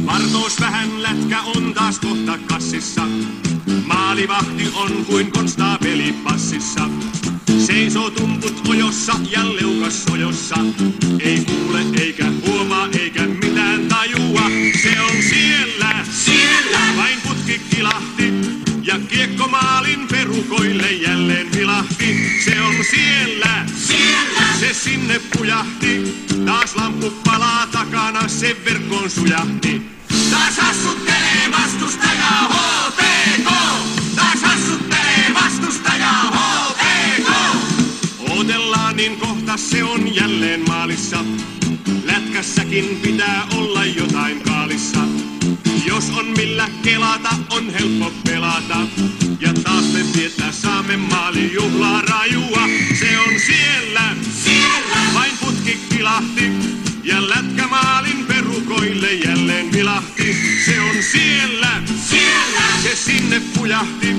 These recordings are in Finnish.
Vartoos vähän lätkä on taas kohta kassissa. Maalivahti on kuin konstaapeli passissa. Seisoo tumput ojossa ja leukas sojossa. Ei kuule eikä huomaa eikä mitään tajua. Se on siellä, vain putki kilahti. Ja kiekko maalin perukoille jälleen vilahti. Se on siellä, se sinne pujahti. Taas lamppu palaa takana, se verkkoon sujahti. Taas hassuttelee vastustajaa HPK. Taas hassuttelee vastustajaa HPK. Odotellaan niin kohta se on jälleen maalissa. Lätkässäkin pitää olla jotain kaalissa. Jos on millä kelata, on helppo pelata. Ja taas me viettää saamme maalijuhlaa rajua. Se on siellä, vain putki kilahti. Ja lätkämaalin perukoille jälleen vilahti. Se on siellä, se sinne pujahti.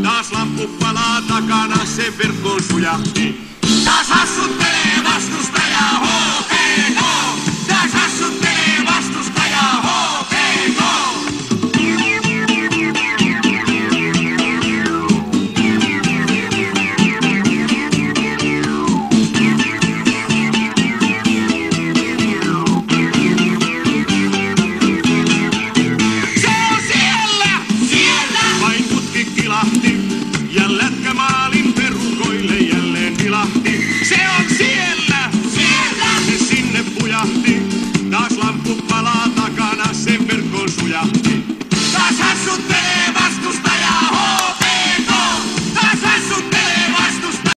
Taas lamppu palaa takana, se verkkoon sujahti. Taas hassuttelee vastustajaa.